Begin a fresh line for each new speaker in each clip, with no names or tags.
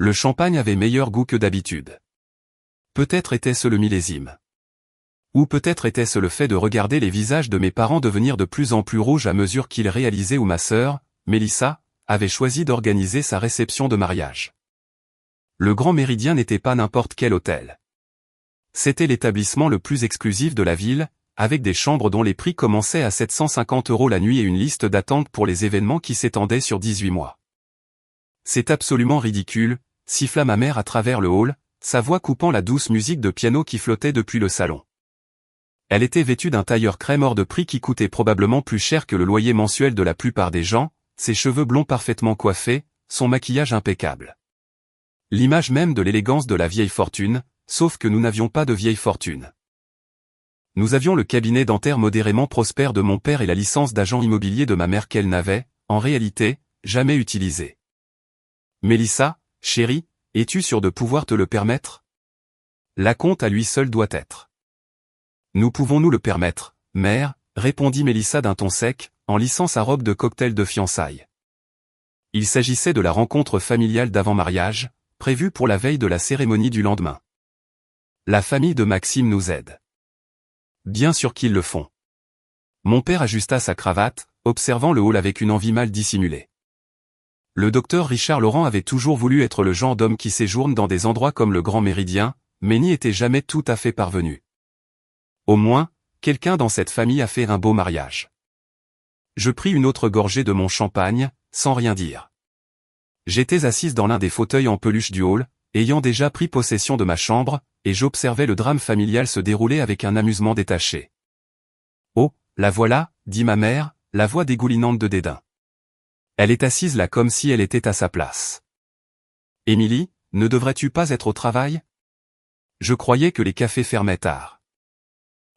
Le champagne avait meilleur goût que d'habitude. Peut-être était-ce le millésime. Ou peut-être était-ce le fait de regarder les visages de mes parents devenir de plus en plus rouges à mesure qu'ils réalisaient où ma sœur, Mélissa, avait choisi d'organiser sa réception de mariage. Le Grand Méridien n'était pas n'importe quel hôtel. C'était l'établissement le plus exclusif de la ville, avec des chambres dont les prix commençaient à 750 € la nuit et une liste d'attente pour les événements qui s'étendait sur 18 mois. C'est absolument ridicule, siffla ma mère à travers le hall, sa voix coupant la douce musique de piano qui flottait depuis le salon. Elle était vêtue d'un tailleur crème hors de prix qui coûtait probablement plus cher que le loyer mensuel de la plupart des gens, ses cheveux blonds parfaitement coiffés, son maquillage impeccable. L'image même de l'élégance de la vieille fortune, sauf que nous n'avions pas de vieille fortune. Nous avions le cabinet dentaire modérément prospère de mon père et la licence d'agent immobilier de ma mère qu'elle n'avait, en réalité, jamais utilisée. Mélissa, chérie, es-tu sûre de pouvoir te le permettre? L'acompte à lui seul doit être. Nous pouvons nous le permettre, mère, répondit Mélissa d'un ton sec, en lissant sa robe de cocktail de fiançailles. Il s'agissait de la rencontre familiale d'avant-mariage, prévue pour la veille de la cérémonie du lendemain. La famille de Maxime nous aide. Bien sûr qu'ils le font. Mon père ajusta sa cravate, observant le hall avec une envie mal dissimulée. Le docteur Richard Laurent avait toujours voulu être le genre d'homme qui séjourne dans des endroits comme le Grand Méridien, mais n'y était jamais tout à fait parvenu. Au moins, quelqu'un dans cette famille a fait un beau mariage. Je pris une autre gorgée de mon champagne, sans rien dire. J'étais assise dans l'un des fauteuils en peluche du hall, ayant déjà pris possession de ma chambre, et j'observais le drame familial se dérouler avec un amusement détaché. « Oh, la voilà, » dit ma mère, la voix dégoulinante de dédain. Elle est assise là comme si elle était à sa place. « Émilie, ne devrais-tu pas être au travail? Je croyais que les cafés fermaient tard. »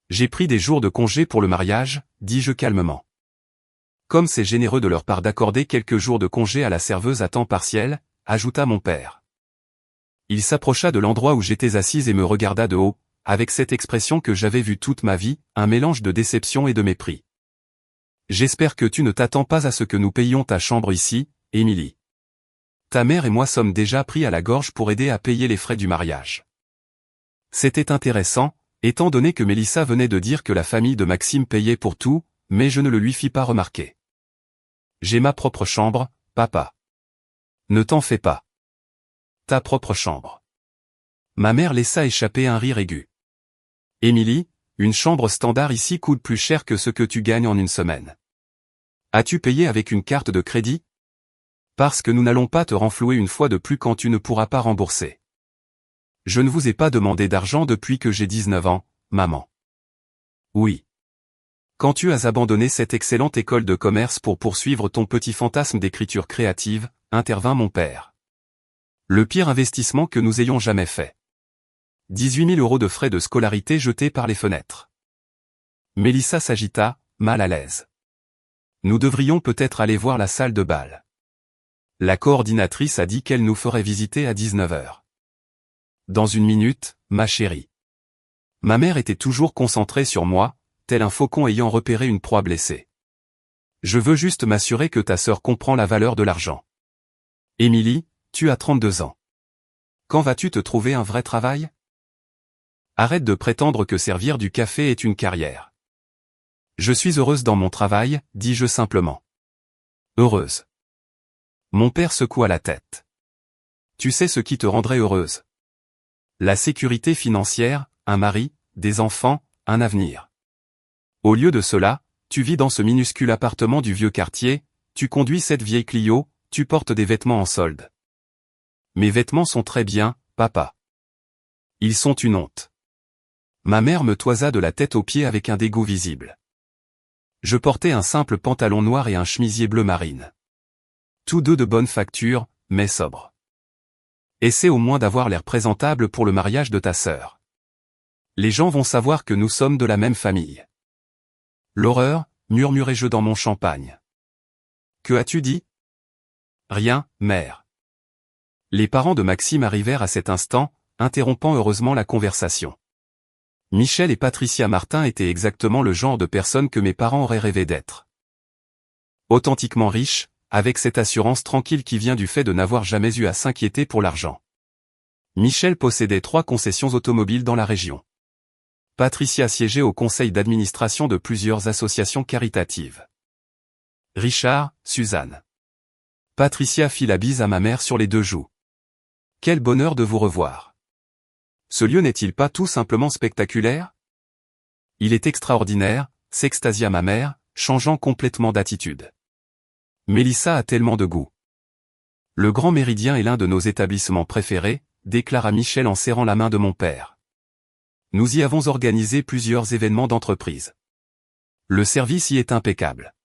J'ai pris des jours de congé pour le mariage, dis-je calmement. Comme c'est généreux de leur part d'accorder quelques jours de congé à la serveuse à temps partiel, ajouta mon père. Il s'approcha de l'endroit où j'étais assise et me regarda de haut, avec cette expression que j'avais vue toute ma vie, un mélange de déception et de mépris. J'espère que tu ne t'attends pas à ce que nous payions ta chambre ici, Émilie. Ta mère et moi sommes déjà pris à la gorge pour aider à payer les frais du mariage. C'était intéressant, étant donné que Mélissa venait de dire que la famille de Maxime payait pour tout, mais je ne le lui fis pas remarquer. J'ai ma propre chambre, papa. Ne t'en fais pas. Ta propre chambre. Ma mère laissa échapper un rire aigu. Émilie, une chambre standard ici coûte plus cher que ce que tu gagnes en une semaine. As-tu payé avec une carte de crédit? Parce que nous n'allons pas te renflouer une fois de plus quand tu ne pourras pas rembourser. Je ne vous ai pas demandé d'argent depuis que j'ai 19 ans, maman. Oui. Quand tu as abandonné cette excellente école de commerce pour poursuivre ton petit fantasme d'écriture créative, intervint mon père. Le pire investissement que nous ayons jamais fait. 18 000 € de frais de scolarité jetés par les fenêtres. Mélissa s'agita, mal à l'aise. Nous devrions peut-être aller voir la salle de bal. La coordinatrice a dit qu'elle nous ferait visiter à 19 h. Dans une minute, ma chérie. Ma mère était toujours concentrée sur moi, tel un faucon ayant repéré une proie blessée. Je veux juste m'assurer que ta sœur comprend la valeur de l'argent. Émilie, tu as 32 ans. Quand vas-tu te trouver un vrai travail? Arrête de prétendre que servir du café est une carrière. Je suis heureuse dans mon travail, dis-je simplement. Heureuse. Mon père secoua la tête. Tu sais ce qui te rendrait heureuse? La sécurité financière, un mari, des enfants, un avenir. Au lieu de cela, tu vis dans ce minuscule appartement du vieux quartier, tu conduis cette vieille Clio, tu portes des vêtements en solde. Mes vêtements sont très bien, papa. Ils sont une honte. Ma mère me toisa de la tête aux pieds avec un dégoût visible. Je portais un simple pantalon noir et un chemisier bleu marine. Tous deux de bonne facture, mais sobres. Essaie au moins d'avoir l'air présentable pour le mariage de ta sœur. Les gens vont savoir que nous sommes de la même famille. L'horreur, murmurai-je dans mon champagne. Que as-tu dit? Rien, mère. Les parents de Maxime arrivèrent à cet instant, interrompant heureusement la conversation. Michel et Patricia Martin étaient exactement le genre de personnes que mes parents auraient rêvé d'être. Authentiquement riches, avec cette assurance tranquille qui vient du fait de n'avoir jamais eu à s'inquiéter pour l'argent. Michel possédait 3 concessions automobiles dans la région. Patricia siégeait au conseil d'administration de plusieurs associations caritatives. Richard, Suzanne. Patricia fit la bise à ma mère sur les 2 joues. Quel bonheur de vous revoir. Ce lieu n'est-il pas tout simplement spectaculaire? Il est extraordinaire, s'extasia ma mère, changeant complètement d'attitude. Mélissa a tellement de goût. Le Grand Méridien est l'un de nos établissements préférés, déclara Michel en serrant la main de mon père. Nous y avons organisé plusieurs événements d'entreprise. Le service y est impeccable.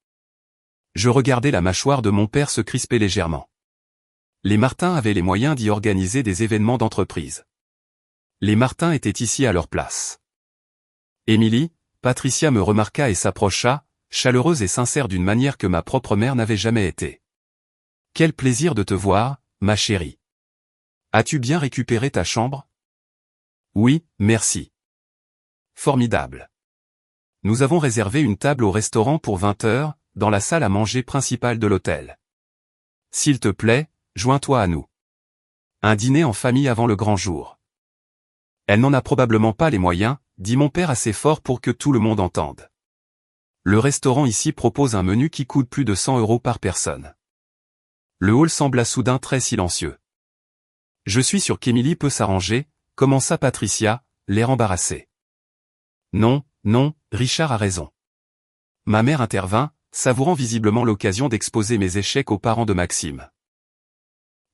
Je regardais la mâchoire de mon père se crisper légèrement. Les Martin avaient les moyens d'y organiser des événements d'entreprise. Les Martin étaient ici à leur place. Émilie, Patricia me remarqua et s'approcha, chaleureuse et sincère d'une manière que ma propre mère n'avait jamais été. Quel plaisir de te voir, ma chérie. As-tu bien récupéré ta chambre? Oui, merci. Formidable. Nous avons réservé une table au restaurant pour 20 heures, dans la salle à manger principale de l'hôtel. S'il te plaît, joins-toi à nous. Un dîner en famille avant le grand jour. Elle n'en a probablement pas les moyens, dit mon père assez fort pour que tout le monde entende. Le restaurant ici propose un menu qui coûte plus de 100 € par personne. Le hall sembla soudain très silencieux. Je suis sûr qu'Émilie peut s'arranger, commença Patricia, l'air embarrassé. Non, non, Richard a raison. Ma mère intervint, savourant visiblement l'occasion d'exposer mes échecs aux parents de Maxime.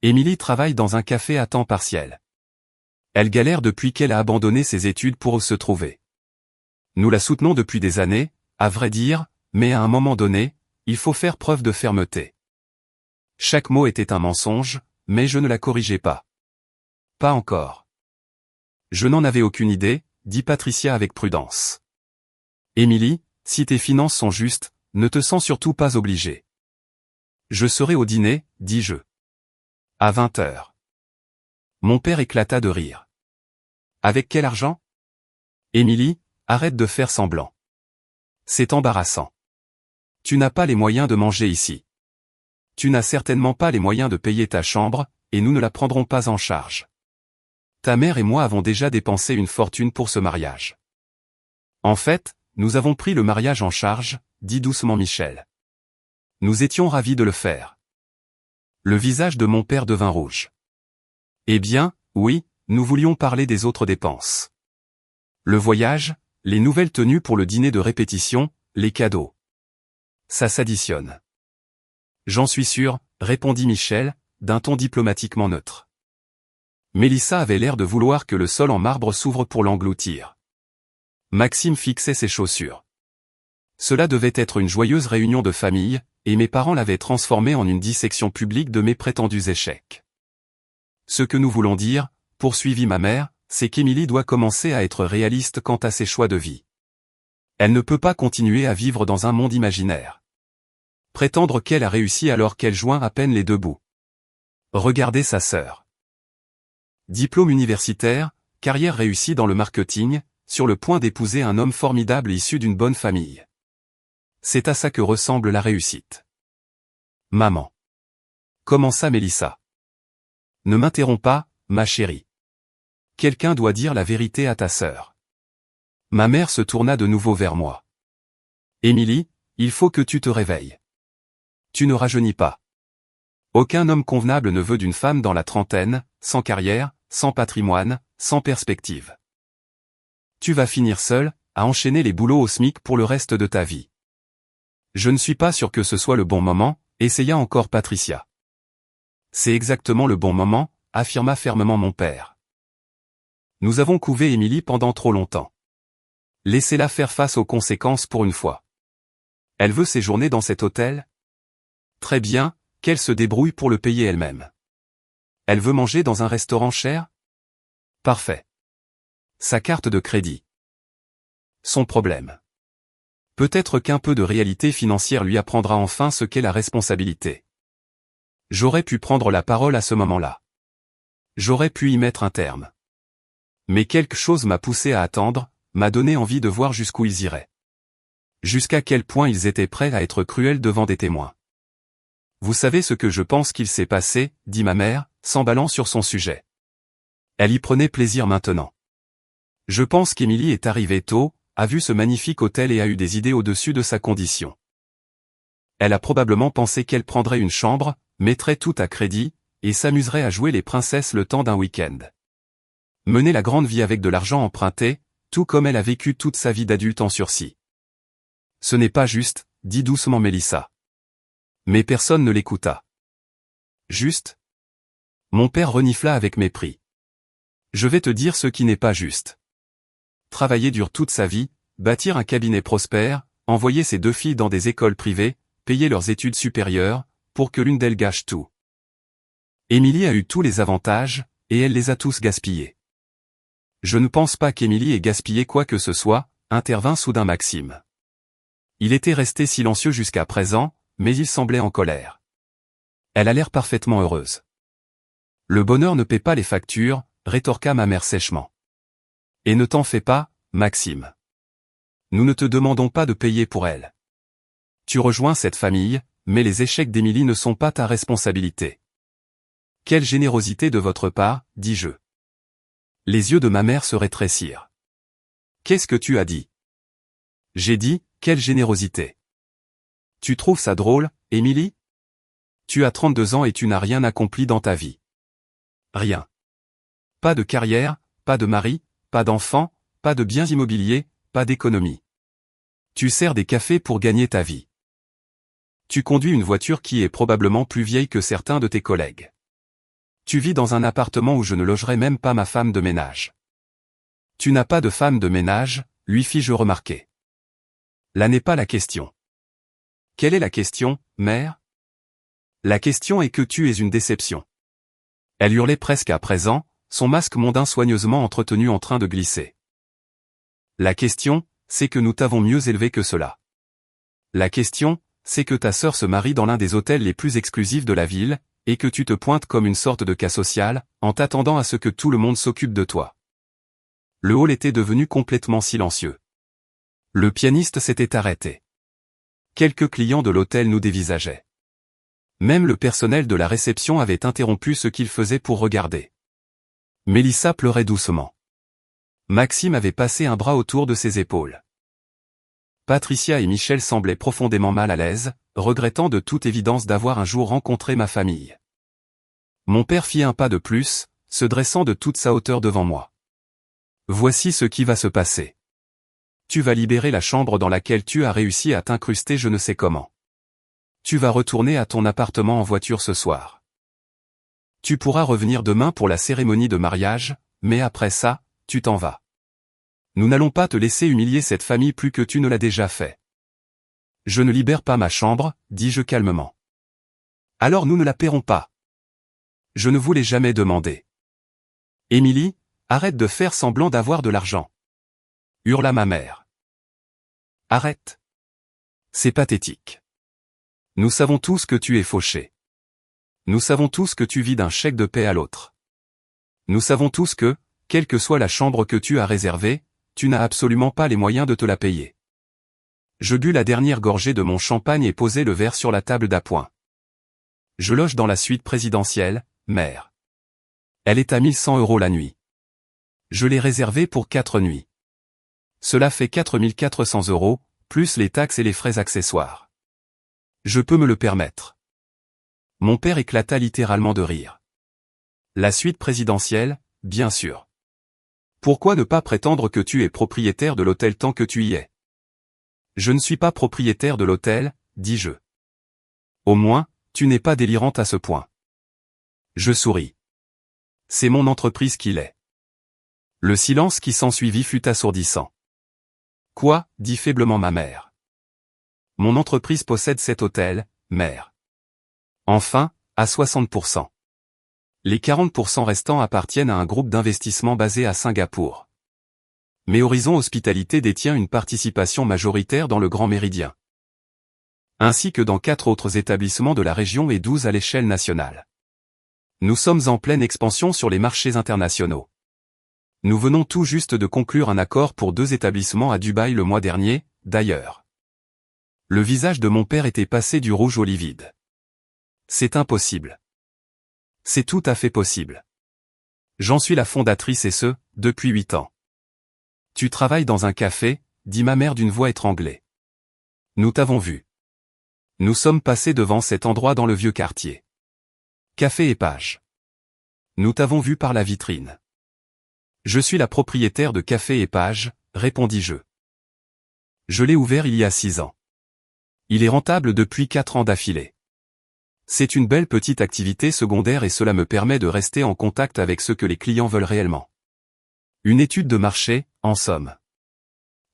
Émilie travaille dans un café à temps partiel. Elle galère depuis qu'elle a abandonné ses études pour se trouver. Nous la soutenons depuis des années, à vrai dire, mais à un moment donné, il faut faire preuve de fermeté. Chaque mot était un mensonge, mais je ne la corrigeais pas. Pas encore. Je n'en avais aucune idée, dit Patricia avec prudence. Émilie, si tes finances sont justes, ne te sens surtout pas obligée. Je serai au dîner, dis-je. À 20 heures. Mon père éclata de rire. Avec quel argent? Émilie, arrête de faire semblant. C'est embarrassant. Tu n'as pas les moyens de manger ici. Tu n'as certainement pas les moyens de payer ta chambre, et nous ne la prendrons pas en charge. Ta mère et moi avons déjà dépensé une fortune pour ce mariage. En fait, nous avons pris le mariage en charge, dit doucement Michel. Nous étions ravis de le faire. Le visage de mon père devint rouge. Eh bien, oui, nous voulions parler des autres dépenses. Le voyage, les nouvelles tenues pour le dîner de répétition, les cadeaux. Ça s'additionne. J'en suis sûr, répondit Michel, d'un ton diplomatiquement neutre. Mélissa avait l'air de vouloir que le sol en marbre s'ouvre pour l'engloutir. Maxime fixait ses chaussures. Cela devait être une joyeuse réunion de famille, et mes parents l'avaient transformée en une dissection publique de mes prétendus échecs. Ce que nous voulons dire, poursuivit ma mère, c'est qu'Émilie doit commencer à être réaliste quant à ses choix de vie. Elle ne peut pas continuer à vivre dans un monde imaginaire. Prétendre qu'elle a réussi alors qu'elle joint à peine les 2 bouts. Regardez sa sœur. Diplôme universitaire, carrière réussie dans le marketing, sur le point d'épouser un homme formidable issu d'une bonne famille. C'est à ça que ressemble la réussite. Maman. Commença Mélissa. Ne m'interromps pas, ma chérie. Quelqu'un doit dire la vérité à ta sœur. Ma mère se tourna de nouveau vers moi. Émilie, il faut que tu te réveilles. Tu ne rajeunis pas. Aucun homme convenable ne veut d'une femme dans la trentaine, sans carrière, sans patrimoine, sans perspective. Tu vas finir seul, à enchaîner les boulots au SMIC pour le reste de ta vie. Je ne suis pas sûr que ce soit le bon moment, essaya encore Patricia. C'est exactement le bon moment, affirma fermement mon père. Nous avons couvé Émilie pendant trop longtemps. Laissez-la faire face aux conséquences pour une fois. Elle veut séjourner dans cet hôtel? Très bien, qu'elle se débrouille pour le payer elle-même. Elle veut manger dans un restaurant cher? Parfait. Sa carte de crédit. Son problème. Peut-être qu'un peu de réalité financière lui apprendra enfin ce qu'est la responsabilité. J'aurais pu prendre la parole à ce moment-là. J'aurais pu y mettre un terme. Mais quelque chose m'a poussé à attendre, m'a donné envie de voir jusqu'où ils iraient. Jusqu'à quel point ils étaient prêts à être cruels devant des témoins. Vous savez ce que je pense qu'il s'est passé, dit ma mère, s'emballant sur son sujet. Elle y prenait plaisir maintenant. Je pense qu'Émilie est arrivée tôt, a vu ce magnifique hôtel et a eu des idées au-dessus de sa condition. Elle a probablement pensé qu'elle prendrait une chambre, mettrait tout à crédit, et s'amuserait à jouer les princesses le temps d'un week-end. Mener la grande vie avec de l'argent emprunté, tout comme elle a vécu toute sa vie d'adulte en sursis. Ce n'est pas juste, dit doucement Mélissa. Mais personne ne l'écouta. Juste? Mon père renifla avec mépris. Je vais te dire ce qui n'est pas juste. Travailler dur toute sa vie, bâtir un cabinet prospère, envoyer ses 2 filles dans des écoles privées, payer leurs études supérieures, pour que l'une d'elles gâche tout. Émilie a eu tous les avantages, et elle les a tous gaspillés. Je ne pense pas qu'Émilie ait gaspillé quoi que ce soit, intervint soudain Maxime. Il était resté silencieux jusqu'à présent, mais il semblait en colère. Elle a l'air parfaitement heureuse. Le bonheur ne paie pas les factures, rétorqua ma mère sèchement. Et ne t'en fais pas, Maxime. Nous ne te demandons pas de payer pour elle. Tu rejoins cette famille, mais les échecs d'Émilie ne sont pas ta responsabilité. Quelle générosité de votre part, dis-je. Les yeux de ma mère se rétrécirent. Qu'est-ce que tu as dit? J'ai dit, quelle générosité. Tu trouves ça drôle, Émilie? Tu as 32 ans et tu n'as rien accompli dans ta vie. Rien. Pas de carrière, pas de mari, pas d'enfant, pas de biens immobiliers, pas d'économie. Tu sers des cafés pour gagner ta vie. Tu conduis une voiture qui est probablement plus vieille que certains de tes collègues. Tu vis dans un appartement où je ne logerai même pas ma femme de ménage. Tu n'as pas de femme de ménage, lui fis-je remarquer. Là n'est pas la question. Quelle est la question, mère? La question est que tu es une déception. Elle hurlait presque à présent, son masque mondain soigneusement entretenu en train de glisser. La question, c'est que nous t'avons mieux élevé que cela. La question, c'est que ta sœur se marie dans l'un des hôtels les plus exclusifs de la ville, et que tu te pointes comme une sorte de cas social, en t'attendant à ce que tout le monde s'occupe de toi. Le hall était devenu complètement silencieux. Le pianiste s'était arrêté. Quelques clients de l'hôtel nous dévisageaient. Même le personnel de la réception avait interrompu ce qu'il faisait pour regarder. Mélissa pleurait doucement. Maxime avait passé un bras autour de ses épaules. Patricia et Michel semblaient profondément mal à l'aise, regrettant de toute évidence d'avoir un jour rencontré ma famille. Mon père fit un pas de plus, se dressant de toute sa hauteur devant moi. Voici ce qui va se passer. Tu vas libérer la chambre dans laquelle tu as réussi à t'incruster je ne sais comment. Tu vas retourner à ton appartement en voiture ce soir. Tu pourras revenir demain pour la cérémonie de mariage, mais après ça, tu t'en vas. Nous n'allons pas te laisser humilier cette famille plus que tu ne l'as déjà fait. Je ne libère pas ma chambre, dis-je calmement. Alors nous ne la paierons pas. Je ne vous l'ai jamais demandé. Émilie, arrête de faire semblant d'avoir de l'argent. Hurla ma mère. Arrête. C'est pathétique. Nous savons tous que tu es fauché. Nous savons tous que tu vis d'un chèque de paie à l'autre. Nous savons tous que, quelle que soit la chambre que tu as réservée, tu n'as absolument pas les moyens de te la payer. Je bus la dernière gorgée de mon champagne et posai le verre sur la table d'appoint. Je loge dans la suite présidentielle, mère. Elle est à 1100 € la nuit. Je l'ai réservée pour 4 nuits. Cela fait 4400 €, plus les taxes et les frais accessoires. Je peux me le permettre. Mon père éclata littéralement de rire. La suite présidentielle, bien sûr. Pourquoi ne pas prétendre que tu es propriétaire de l'hôtel tant que tu y es? Je ne suis pas propriétaire de l'hôtel, dis-je. Au moins, tu n'es pas délirante à ce point. Je souris. C'est mon entreprise qui l'est. Le silence qui s'ensuivit fut assourdissant. Quoi, dit faiblement ma mère. Mon entreprise possède cet hôtel, mère. Enfin, à 60%. Les 40% restants appartiennent à un groupe d'investissement basé à Singapour. Mais Horizon Hospitalité détient une participation majoritaire dans le Grand Méridien. Ainsi que dans 4 autres établissements de la région et 12 à l'échelle nationale. Nous sommes en pleine expansion sur les marchés internationaux. Nous venons tout juste de conclure un accord pour 2 établissements à Dubaï le mois dernier, d'ailleurs. Le visage de mon père était passé du rouge au livide. C'est impossible. C'est tout à fait possible. J'en suis la fondatrice et ce, depuis 8 ans. Tu travailles dans un café, dit ma mère d'une voix étranglée. Nous t'avons vu. Nous sommes passés devant cet endroit dans le vieux quartier. Café et Page. Nous t'avons vu par la vitrine. Je suis la propriétaire de Café et Page, répondis-je. Je l'ai ouvert il y a 6 ans. Il est rentable depuis 4 ans d'affilée. C'est une belle petite activité secondaire et cela me permet de rester en contact avec ce que les clients veulent réellement. Une étude de marché, en somme.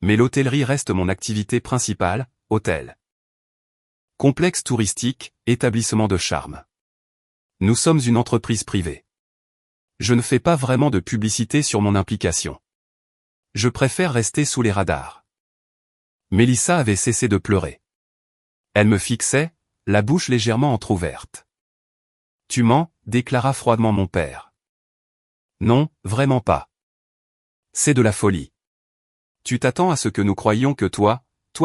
Mais l'hôtellerie reste mon activité principale, hôtel. Complexe touristique, établissement de charme. Nous sommes une entreprise privée. Je ne fais pas vraiment de publicité sur mon implication. Je préfère rester sous les radars. Mélissa avait cessé de pleurer. Elle me fixait, la bouche légèrement entr'ouverte. Tu mens, déclara froidement mon père. Non, vraiment pas. C'est de la folie. Tu t'attends à ce que nous croyions que toi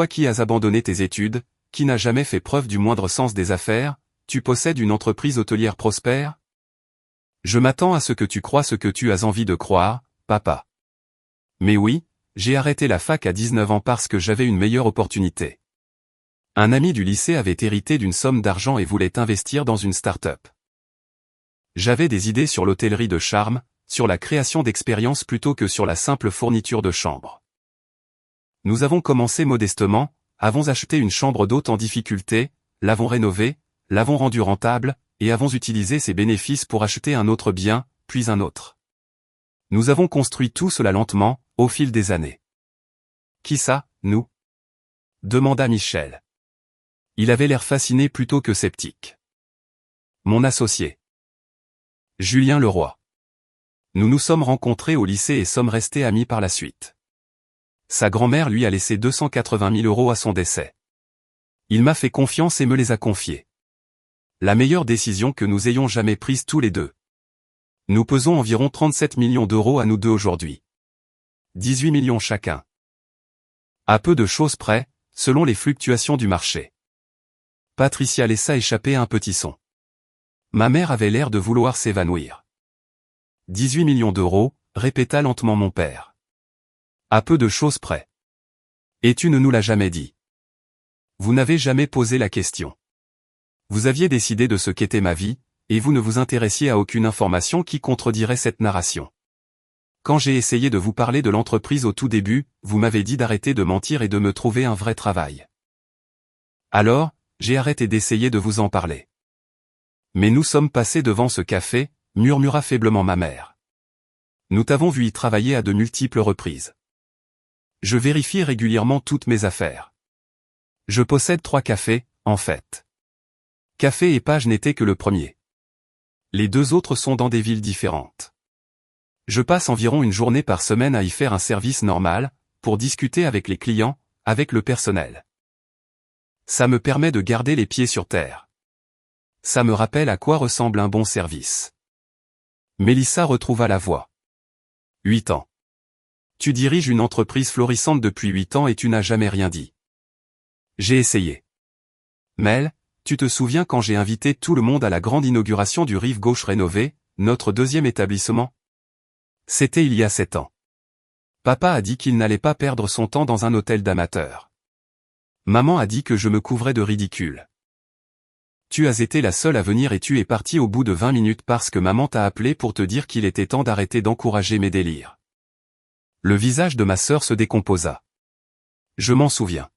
qui as abandonné tes études, qui n'as jamais fait preuve du moindre sens des affaires, tu possèdes une entreprise hôtelière prospère? Je m'attends à ce que tu crois ce que tu as envie de croire, papa. Mais oui, j'ai arrêté la fac à 19 ans parce que j'avais une meilleure opportunité. Un ami du lycée avait hérité d'une somme d'argent et voulait investir dans une start-up. J'avais des idées sur l'hôtellerie de charme, sur la création d'expériences plutôt que sur la simple fourniture de chambres. Nous avons commencé modestement, avons acheté une chambre d'hôte en difficulté, l'avons rénovée, l'avons rendue rentable, et avons utilisé ses bénéfices pour acheter un autre bien, puis un autre. Nous avons construit tout cela lentement, au fil des années. Qui ça, nous? Demanda Michel. Il avait l'air fasciné plutôt que sceptique. Mon associé. Julien Leroy. Nous nous sommes rencontrés au lycée et sommes restés amis par la suite. Sa grand-mère lui a laissé 280 000 € à son décès. Il m'a fait confiance et me les a confiés. La meilleure décision que nous ayons jamais prise tous les deux. Nous pesons environ 37 millions d'euros à nous deux aujourd'hui. 18 millions chacun. À peu de choses près, selon les fluctuations du marché. Patricia laissa échapper un petit son. Ma mère avait l'air de vouloir s'évanouir. 18 millions d'euros, répéta lentement mon père. À peu de choses près. Et tu ne nous l'as jamais dit. Vous n'avez jamais posé la question. Vous aviez décidé de ce qu'était ma vie, et vous ne vous intéressiez à aucune information qui contredirait cette narration. Quand j'ai essayé de vous parler de l'entreprise au tout début, vous m'avez dit d'arrêter de mentir et de me trouver un vrai travail. Alors, j'ai arrêté d'essayer de vous en parler. Mais nous sommes passés devant ce café, murmura faiblement ma mère. Nous t'avons vu y travailler à de multiples reprises. Je vérifie régulièrement toutes mes affaires. Je possède 3 cafés, en fait. Café et Page n'était que le premier. Les 2 autres sont dans des villes différentes. Je passe environ une journée par semaine à y faire un service normal, pour discuter avec les clients, avec le personnel. Ça me permet de garder les pieds sur terre. Ça me rappelle à quoi ressemble un bon service. Mélissa retrouva la voix. 8 ans. Tu diriges une entreprise florissante depuis 8 ans et tu n'as jamais rien dit. J'ai essayé. Mel, tu te souviens quand j'ai invité tout le monde à la grande inauguration du Rive Gauche rénové, notre 2e établissement? C'était il y a 7 ans. Papa a dit qu'il n'allait pas perdre son temps dans un hôtel d'amateurs. Maman a dit que je me couvrais de ridicule. Tu as été la seule à venir et tu es partie au bout de 20 minutes parce que maman t'a appelé pour te dire qu'il était temps d'arrêter d'encourager mes délires. Le visage de ma sœur se décomposa. Je m'en souviens.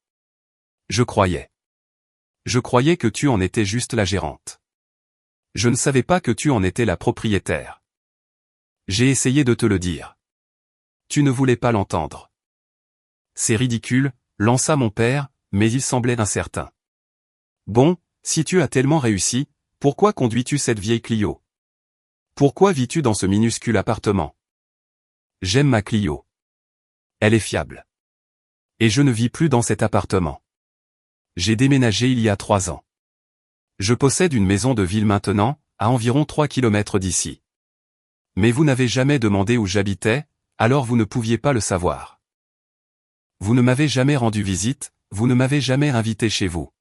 Je croyais que tu en étais juste la gérante. Je ne savais pas que tu en étais la propriétaire. J'ai essayé de te le dire. Tu ne voulais pas l'entendre. C'est ridicule, lança mon père, mais il semblait incertain. Bon, si tu as tellement réussi, pourquoi conduis-tu cette vieille Clio? Pourquoi vis-tu dans ce minuscule appartement? J'aime ma Clio. Elle est fiable. Et je ne vis plus dans cet appartement. J'ai déménagé il y a 3 ans. Je possède une maison de ville maintenant, à environ 3 km d'ici. Mais vous n'avez jamais demandé où j'habitais, alors vous ne pouviez pas le savoir. Vous ne m'avez jamais rendu visite, vous ne m'avez jamais invité chez vous.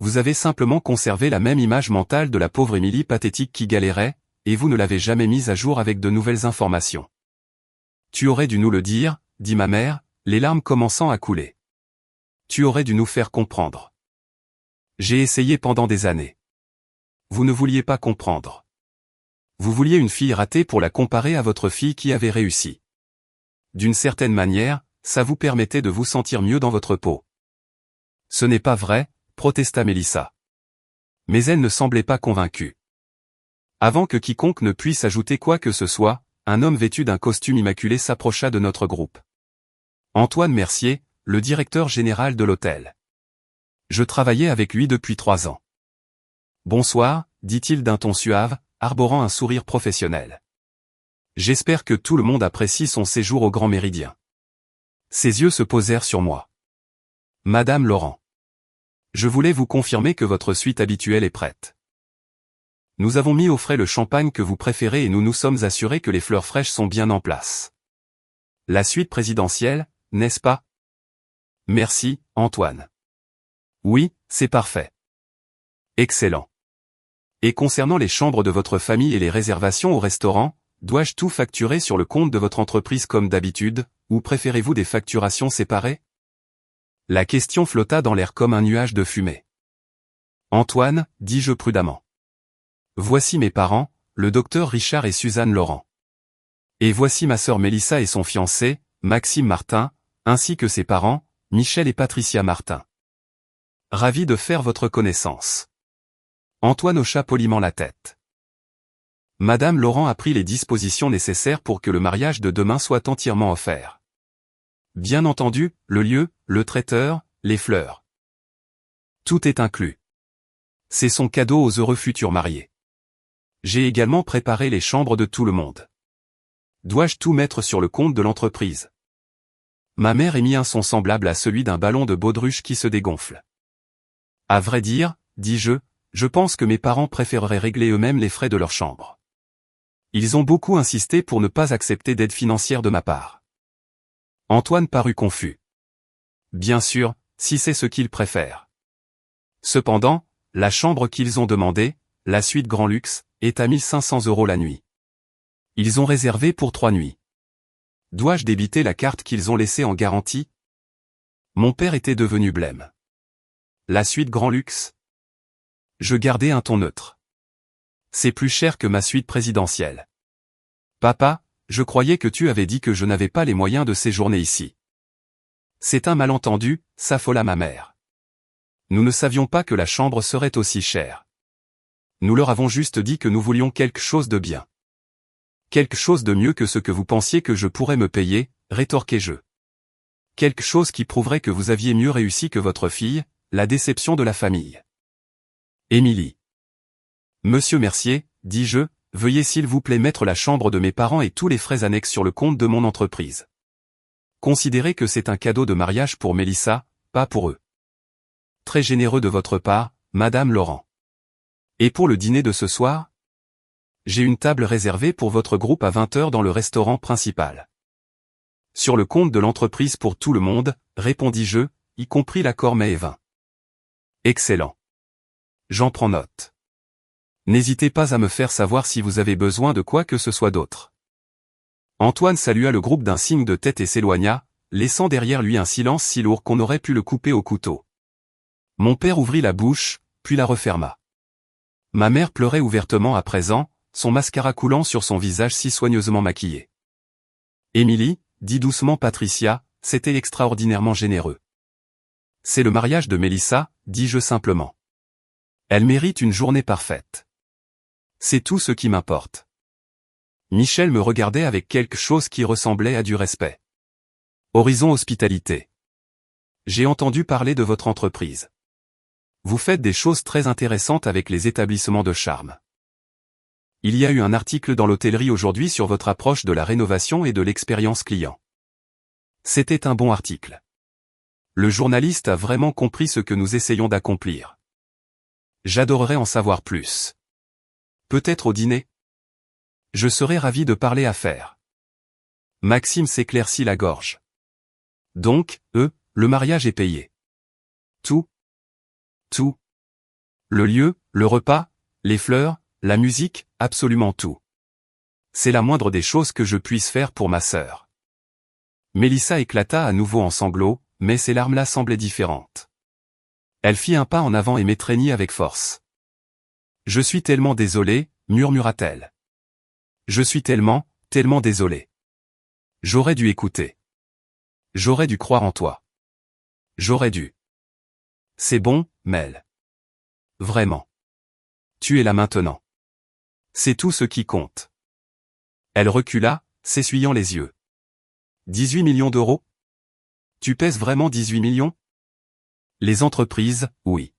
vous avez simplement conservé la même image mentale de la pauvre Émilie pathétique qui galérait, et vous ne l'avez jamais mise à jour avec de nouvelles informations. Tu aurais dû nous le dire, dit ma mère, les larmes commençant à couler. Tu aurais dû nous faire comprendre. J'ai essayé pendant des années. Vous ne vouliez pas comprendre. Vous vouliez une fille ratée pour la comparer à votre fille qui avait réussi. D'une certaine manière, ça vous permettait de vous sentir mieux dans votre peau. Ce n'est pas vrai, protesta Mélissa. Mais elle ne semblait pas convaincue. Avant que quiconque ne puisse ajouter quoi que ce soit, un homme vêtu d'un costume immaculé s'approcha de notre groupe. Antoine Mercier, le directeur général de l'hôtel. Je travaillais avec lui depuis 3 ans. Bonsoir, dit-il d'un ton suave, arborant un sourire professionnel. J'espère que tout le monde apprécie son séjour au Grand Méridien. Ses yeux se posèrent sur moi. Madame Laurent. Je voulais vous confirmer que votre suite habituelle est prête. Nous avons mis au frais le champagne que vous préférez et nous nous sommes assurés que les fleurs fraîches sont bien en place. La suite présidentielle, n'est-ce pas? Merci, Antoine. Oui, c'est parfait. Excellent. Et concernant les chambres de votre famille et les réservations au restaurant, dois-je tout facturer sur le compte de votre entreprise comme d'habitude, ou préférez-vous des facturations séparées? La question flotta dans l'air comme un nuage de fumée. Antoine, dis-je prudemment. Voici mes parents, le docteur Richard et Suzanne Laurent. Et voici ma sœur Mélissa et son fiancé, Maxime Martin, ainsi que ses parents, Michel et Patricia Martin. Ravi de faire votre connaissance. Antoine hocha poliment la tête. Madame Laurent a pris les dispositions nécessaires pour que le mariage de demain soit entièrement offert. Bien entendu, le lieu, le traiteur, les fleurs. Tout est inclus. C'est son cadeau aux heureux futurs mariés. J'ai également préparé les chambres de tout le monde. Dois-je tout mettre sur le compte de l'entreprise? Ma mère émit un son semblable à celui d'un ballon de baudruche qui se dégonfle. À vrai dire, dis-je, je pense que mes parents préféreraient régler eux-mêmes les frais de leur chambre. Ils ont beaucoup insisté pour ne pas accepter d'aide financière de ma part. Antoine parut confus. Bien sûr, si c'est ce qu'ils préfèrent. Cependant, la chambre qu'ils ont demandée, la suite Grand Luxe, est à 1 500 € la nuit. Ils ont réservé pour 3 nuits. Dois-je débiter la carte qu'ils ont laissée en garantie? Mon père était devenu blême. La suite Grand Luxe? Je gardais un ton neutre. C'est plus cher que ma suite présidentielle. Papa, je croyais que tu avais dit que je n'avais pas les moyens de séjourner ici. C'est un malentendu, s'affola ma mère. Nous ne savions pas que la chambre serait aussi chère. Nous leur avons juste dit que nous voulions quelque chose de bien. Quelque chose de mieux que ce que vous pensiez que je pourrais me payer, rétorquai-je. Quelque chose qui prouverait que vous aviez mieux réussi que votre fille, la déception de la famille. Émilie. Monsieur Mercier, dis-je, veuillez s'il vous plaît mettre la chambre de mes parents et tous les frais annexes sur le compte de mon entreprise. Considérez que c'est un cadeau de mariage pour Mélissa, pas pour eux. Très généreux de votre part, Madame Laurent. Et pour le dîner de ce soir? J'ai une table réservée pour votre groupe à 20 h dans le restaurant principal. Sur le compte de l'entreprise pour tout le monde, répondis-je, y compris l'accord mets et vin. Excellent. J'en prends note. N'hésitez pas à me faire savoir si vous avez besoin de quoi que ce soit d'autre. Antoine salua le groupe d'un signe de tête et s'éloigna, laissant derrière lui un silence si lourd qu'on aurait pu le couper au couteau. Mon père ouvrit la bouche, puis la referma. Ma mère pleurait ouvertement à présent, son mascara coulant sur son visage si soigneusement maquillé. Émilie, dit doucement Patricia, c'était extraordinairement généreux. C'est le mariage de Mélissa, dis-je simplement. Elle mérite une journée parfaite. C'est tout ce qui m'importe. Michel me regardait avec quelque chose qui ressemblait à du respect. Horizon Hospitalité. J'ai entendu parler de votre entreprise. Vous faites des choses très intéressantes avec les établissements de charme. Il y a eu un article dans l'hôtellerie aujourd'hui sur votre approche de la rénovation et de l'expérience client. C'était un bon article. Le journaliste a vraiment compris ce que nous essayons d'accomplir. J'adorerais en savoir plus. Peut-être au dîner? Je serais ravi de parler affaires. Maxime s'éclaircit la gorge. Donc, le mariage est payé. Tout? Tout. Le lieu, le repas, les fleurs, la musique, absolument tout. C'est la moindre des choses que je puisse faire pour ma sœur. Mélissa éclata à nouveau en sanglots, mais ses larmes-là semblaient différentes. Elle fit un pas en avant et m'étreignit avec force. « Je suis tellement désolée, murmura-t-elle. Je suis tellement désolée. J'aurais dû écouter. J'aurais dû croire en toi. J'aurais dû. C'est bon, Mel. Vraiment. Tu es là maintenant. C'est tout ce qui compte. » Elle recula, s'essuyant les yeux. 18 millions d'euros? Tu pèses vraiment 18 millions? Les entreprises, oui.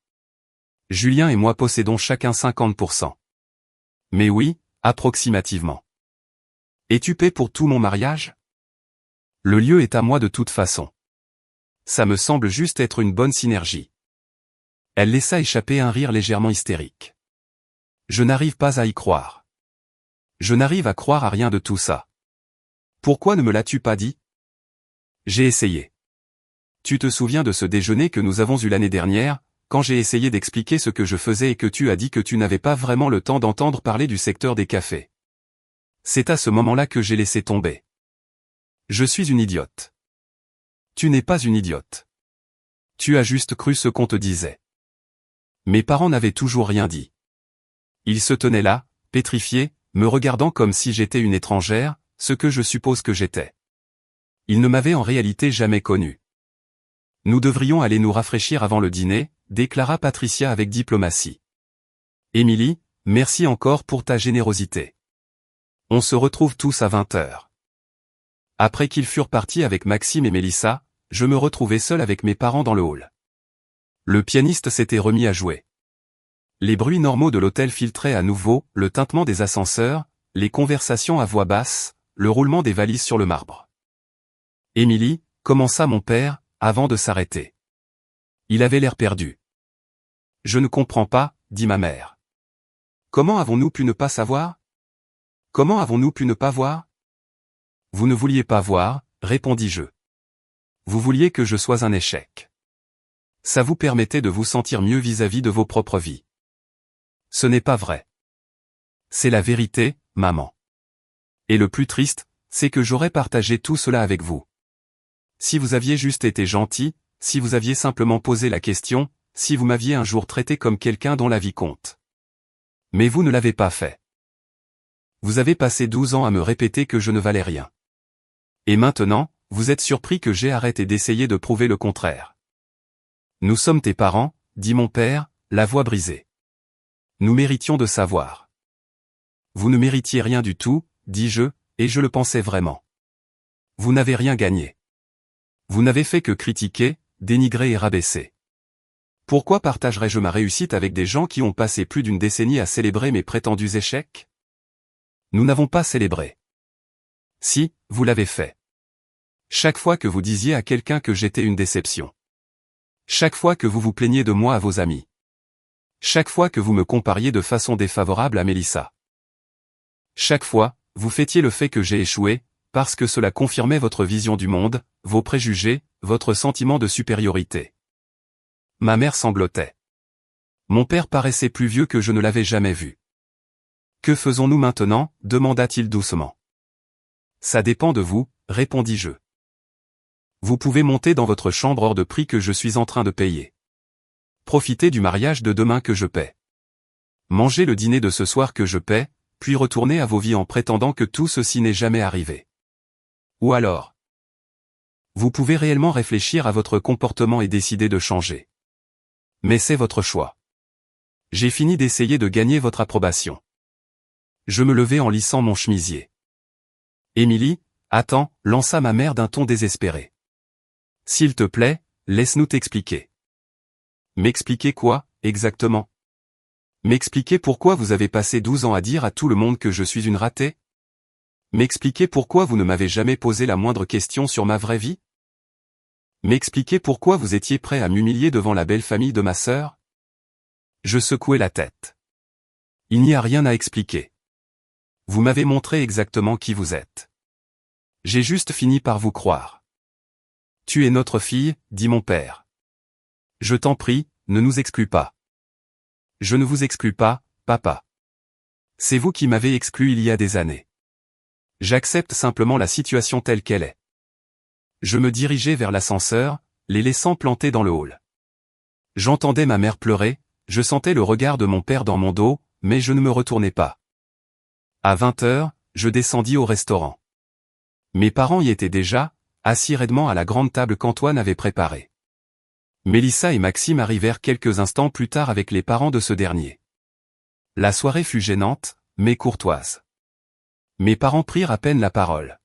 Julien et moi possédons chacun 50%. Mais oui, approximativement. Et tu paies pour tout mon mariage? Le lieu est à moi de toute façon. Ça me semble juste être une bonne synergie. Elle laissa échapper un rire légèrement hystérique. Je n'arrive pas à y croire. Je n'arrive à croire à rien de tout ça. Pourquoi ne me l'as-tu pas dit? J'ai essayé. Tu te souviens de ce déjeuner que nous avons eu l'année dernière, quand j'ai essayé d'expliquer ce que je faisais et que tu as dit que tu n'avais pas vraiment le temps d'entendre parler du secteur des cafés. C'est à ce moment-là que j'ai laissé tomber. Je suis une idiote. Tu n'es pas une idiote. Tu as juste cru ce qu'on te disait. Mes parents n'avaient toujours rien dit. Ils se tenaient là, pétrifiés, me regardant comme si j'étais une étrangère, ce que je suppose que j'étais. Ils ne m'avaient en réalité jamais connu. Nous devrions aller nous rafraîchir avant le dîner, déclara Patricia avec diplomatie. Émilie, merci encore pour ta générosité. On se retrouve tous à 20h. Après qu'ils furent partis avec Maxime et Mélissa, je me retrouvai seul avec mes parents dans le hall. Le pianiste s'était remis à jouer. Les bruits normaux de l'hôtel filtraient à nouveau, le tintement des ascenseurs, les conversations à voix basse, le roulement des valises sur le marbre. « Émilie, commença mon père, avant de s'arrêter. Il avait l'air perdu. « Je ne comprends pas, dit ma mère. Comment avons-nous pu ne pas savoir? Comment avons-nous pu ne pas voir? Vous ne vouliez pas voir, répondis-je. Vous vouliez que je sois un échec. Ça vous permettait de vous sentir mieux vis-à-vis de vos propres vies. Ce n'est pas vrai. C'est la vérité, maman. Et le plus triste, c'est que j'aurais partagé tout cela avec vous. Si vous aviez juste été gentil, si vous aviez simplement posé la question, si vous m'aviez un jour traité comme quelqu'un dont la vie compte. Mais vous ne l'avez pas fait. Vous avez passé 12 ans à me répéter que je ne valais rien. Et maintenant, vous êtes surpris que j'ai arrêté d'essayer de prouver le contraire. Nous sommes tes parents, dit mon père, la voix brisée. Nous méritions de savoir. Vous ne méritiez rien du tout, dis-je, et je le pensais vraiment. Vous n'avez rien gagné. Vous n'avez fait que critiquer, dénigrer et rabaisser. Pourquoi partagerais-je ma réussite avec des gens qui ont passé plus d'une décennie à célébrer mes prétendus échecs? Nous n'avons pas célébré. Si, vous l'avez fait. Chaque fois que vous disiez à quelqu'un que j'étais une déception. Chaque fois que vous vous plaigniez de moi à vos amis. Chaque fois que vous me compariez de façon défavorable à Mélissa. Chaque fois, vous fêtiez le fait que j'ai échoué, parce que cela confirmait votre vision du monde, vos préjugés, votre sentiment de supériorité. Ma mère sanglotait. Mon père paraissait plus vieux que je ne l'avais jamais vu. Que faisons-nous maintenant? Demanda-t-il doucement. Ça dépend de vous, répondis-je. Vous pouvez monter dans votre chambre hors de prix que je suis en train de payer. Profitez du mariage de demain que je paie. Mangez le dîner de ce soir que je paie, puis retournez à vos vies en prétendant que tout ceci n'est jamais arrivé. Ou alors, vous pouvez réellement réfléchir à votre comportement et décider de changer. Mais c'est votre choix. J'ai fini d'essayer de gagner votre approbation. Je me levai en lissant mon chemisier. Émilie, attends, lança ma mère d'un ton désespéré. S'il te plaît, laisse-nous t'expliquer. M'expliquer quoi, exactement? M'expliquer pourquoi vous avez passé 12 ans à dire à tout le monde que je suis une ratée? M'expliquer pourquoi vous ne m'avez jamais posé la moindre question sur ma vraie vie? M'expliquer pourquoi vous étiez prêt à m'humilier devant la belle famille de ma sœur? Je secouai la tête. Il n'y a rien à expliquer. Vous m'avez montré exactement qui vous êtes. J'ai juste fini par vous croire. Tu es notre fille, dit mon père. Je t'en prie, ne nous exclus pas. Je ne vous exclus pas, papa. C'est vous qui m'avez exclu il y a des années. J'accepte simplement la situation telle qu'elle est. Je me dirigeais vers l'ascenseur, les laissant plantés dans le hall. J'entendais ma mère pleurer, je sentais le regard de mon père dans mon dos, mais je ne me retournais pas. À 20h, je descendis au restaurant. Mes parents y étaient déjà, assis raidement à la grande table qu'Antoine avait préparée. Mélissa et Maxime arrivèrent quelques instants plus tard avec les parents de ce dernier. La soirée fut gênante, mais courtoise. Mes parents prirent à peine la parole.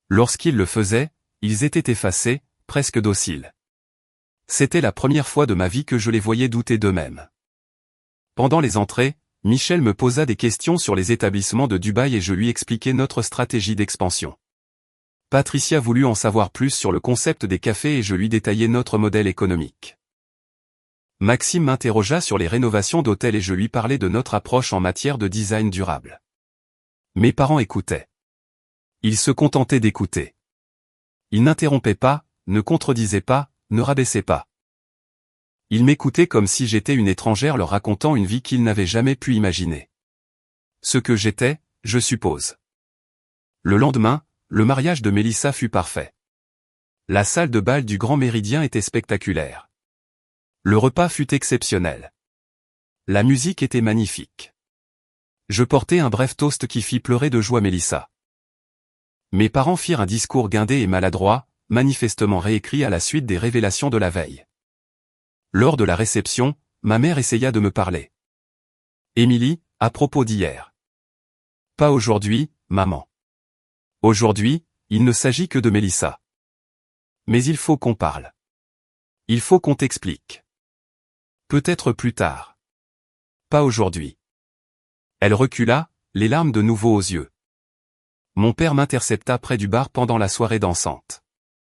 Lorsqu'ils le faisaient, ils étaient effacés, presque dociles. C'était la première fois de ma vie que je les voyais douter d'eux-mêmes. Pendant les entrées, Michel me posa des questions sur les établissements de Dubaï et je lui expliquai notre stratégie d'expansion. Patricia voulut en savoir plus sur le concept des cafés et je lui détaillai notre modèle économique. Maxime m'interrogea sur les rénovations d'hôtels et je lui parlais de notre approche en matière de design durable. Mes parents écoutaient. Ils se contentaient d'écouter. Ils n'interrompaient pas, ne contredisaient pas, ne rabaissaient pas. Ils m'écoutaient comme si j'étais une étrangère leur racontant une vie qu'ils n'avaient jamais pu imaginer. Ce que j'étais, je suppose. Le lendemain, le mariage de Mélissa fut parfait. La salle de bal du Grand Méridien était spectaculaire. Le repas fut exceptionnel. La musique était magnifique. Je portai un bref toast qui fit pleurer de joie Mélissa. Mes parents firent un discours guindé et maladroit, manifestement réécrit à la suite des révélations de la veille. Lors de la réception, ma mère essaya de me parler. « Émilie, à propos d'hier. »« Pas aujourd'hui, maman. Aujourd'hui, il ne s'agit que de Mélissa. Mais il faut qu'on parle. Il faut qu'on t'explique. Peut-être plus tard. Pas aujourd'hui. » Elle recula, les larmes de nouveau aux yeux. Mon père m'intercepta près du bar pendant la soirée dansante.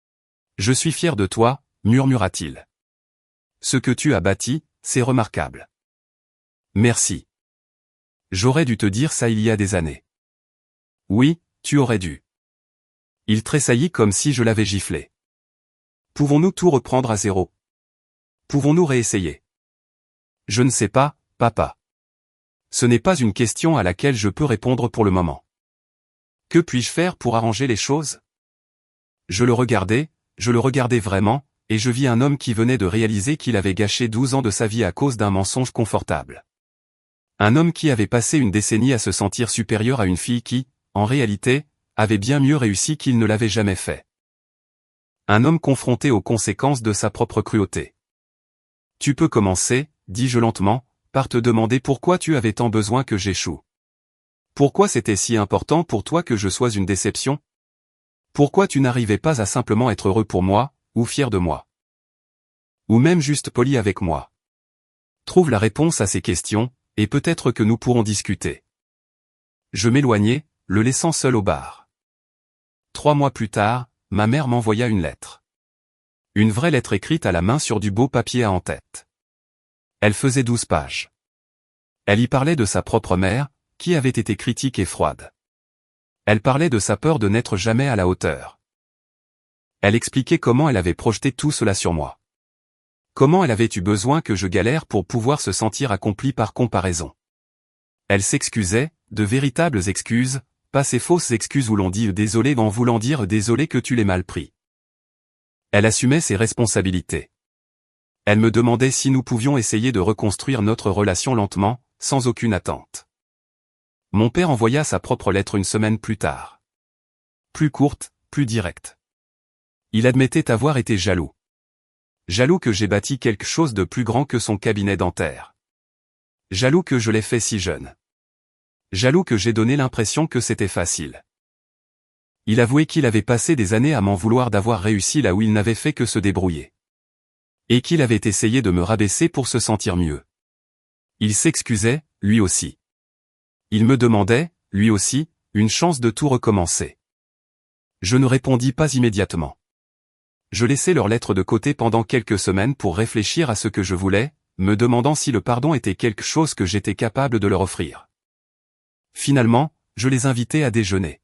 « Je suis fier de toi, murmura-t-il. Ce que tu as bâti, c'est remarquable. Merci. J'aurais dû te dire ça il y a des années. Oui, tu aurais dû. Il tressaillit comme si je l'avais giflé. Pouvons-nous tout reprendre à zéro? Pouvons-nous réessayer? Je ne sais pas, papa. Ce n'est pas une question à laquelle je peux répondre pour le moment. Que puis-je faire pour arranger les choses? Je le regardais vraiment, et je vis un homme qui venait de réaliser qu'il avait gâché 12 ans de sa vie à cause d'un mensonge confortable. Un homme qui avait passé une décennie à se sentir supérieur à une fille qui, en réalité, avait bien mieux réussi qu'il ne l'avait jamais fait. Un homme confronté aux conséquences de sa propre cruauté. Tu peux commencer, dis-je lentement, par te demander pourquoi tu avais tant besoin que j'échoue. Pourquoi c'était si important pour toi que je sois une déception? Pourquoi tu n'arrivais pas à simplement être heureux pour moi, ou fier de moi? Ou même juste poli avec moi? Trouve la réponse à ces questions, et peut-être que nous pourrons discuter. Je m'éloignai, le laissant seul au bar. 3 mois plus tard, ma mère m'envoya une lettre. Une vraie lettre écrite à la main sur du beau papier à en-tête. Elle faisait 12 pages. Elle y parlait de sa propre mère, qui avait été critique et froide. Elle parlait de sa peur de n'être jamais à la hauteur. Elle expliquait comment elle avait projeté tout cela sur moi. Comment elle avait eu besoin que je galère pour pouvoir se sentir accomplie par comparaison. Elle s'excusait, de véritables excuses, pas ces fausses excuses où l'on dit désolé en voulant dire désolé que tu l'aies mal pris. Elle assumait ses responsabilités. Elle me demandait si nous pouvions essayer de reconstruire notre relation lentement, sans aucune attente. Mon père envoya sa propre lettre une semaine plus tard. Plus courte, plus directe. Il admettait avoir été jaloux. Jaloux que j'ai bâti quelque chose de plus grand que son cabinet dentaire. Jaloux que je l'ai fait si jeune. Jaloux que j'ai donné l'impression que c'était facile. Il avouait qu'il avait passé des années à m'en vouloir d'avoir réussi là où il n'avait fait que se débrouiller. Et qu'il avait essayé de me rabaisser pour se sentir mieux. Il s'excusait, lui aussi. Il me demandait, lui aussi, une chance de tout recommencer. Je ne répondis pas immédiatement. Je laissai leur lettre de côté pendant quelques semaines pour réfléchir à ce que je voulais, me demandant si le pardon était quelque chose que j'étais capable de leur offrir. Finalement, je les invitai à déjeuner.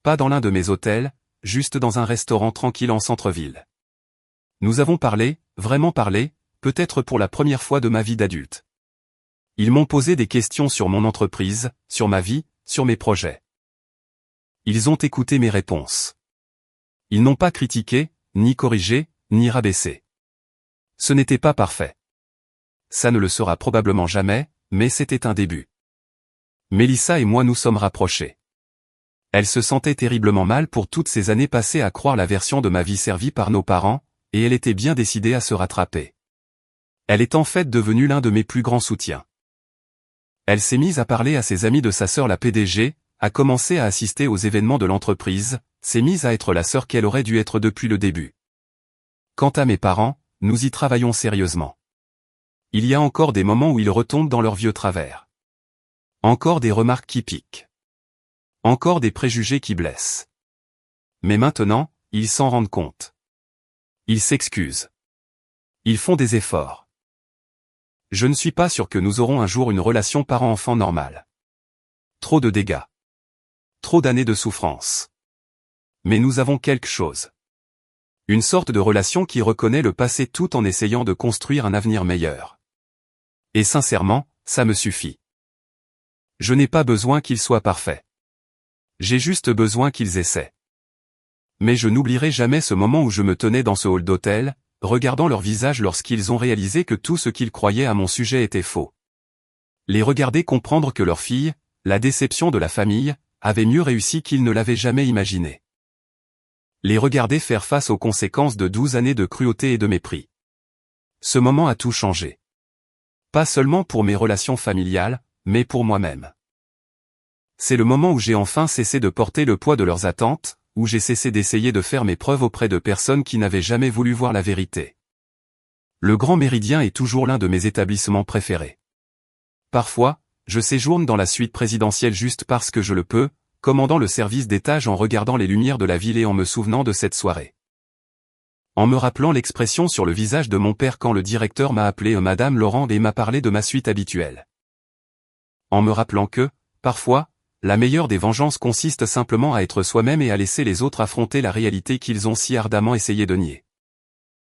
Pas dans l'un de mes hôtels, juste dans un restaurant tranquille en centre-ville. Nous avons parlé, vraiment parlé, peut-être pour la première fois de ma vie d'adulte. Ils m'ont posé des questions sur mon entreprise, sur ma vie, sur mes projets. Ils ont écouté mes réponses. Ils n'ont pas critiqué, ni corrigé, ni rabaissé. Ce n'était pas parfait. Ça ne le sera probablement jamais, mais c'était un début. Mélissa et moi nous sommes rapprochés. Elle se sentait terriblement mal pour toutes ces années passées à croire la version de ma vie servie par nos parents, et elle était bien décidée à se rattraper. Elle est en fait devenue l'un de mes plus grands soutiens. Elle s'est mise à parler à ses amis de sa sœur la PDG, a commencé à assister aux événements de l'entreprise, s'est mise à être la sœur qu'elle aurait dû être depuis le début. Quant à mes parents, nous y travaillons sérieusement. Il y a encore des moments où ils retombent dans leurs vieux travers. Encore des remarques qui piquent. Encore des préjugés qui blessent. Mais maintenant, ils s'en rendent compte. Ils s'excusent. Ils font des efforts. Je ne suis pas sûr que nous aurons un jour une relation parent-enfant normale. Trop de dégâts. Trop d'années de souffrance. Mais nous avons quelque chose. Une sorte de relation qui reconnaît le passé tout en essayant de construire un avenir meilleur. Et sincèrement, ça me suffit. Je n'ai pas besoin qu'ils soient parfaits. J'ai juste besoin qu'ils essaient. Mais je n'oublierai jamais ce moment où je me tenais dans ce hall d'hôtel, regardant leurs visages lorsqu'ils ont réalisé que tout ce qu'ils croyaient à mon sujet était faux. Les regarder comprendre que leur fille, la déception de la famille, avait mieux réussi qu'ils ne l'avaient jamais imaginé. Les regarder faire face aux conséquences de 12 années de cruauté et de mépris. Ce moment a tout changé. Pas seulement pour mes relations familiales, mais pour moi-même. C'est le moment où j'ai enfin cessé de porter le poids de leurs attentes, où j'ai cessé d'essayer de faire mes preuves auprès de personnes qui n'avaient jamais voulu voir la vérité. Le Grand Méridien est toujours l'un de mes établissements préférés. Parfois, je séjourne dans la suite présidentielle juste parce que je le peux, commandant le service d'étage en regardant les lumières de la ville et en me souvenant de cette soirée. En me rappelant l'expression sur le visage de mon père quand le directeur m'a appelé Madame Laurent et m'a parlé de ma suite habituelle. En me rappelant que, parfois, la meilleure des vengeances consiste simplement à être soi-même et à laisser les autres affronter la réalité qu'ils ont si ardemment essayé de nier.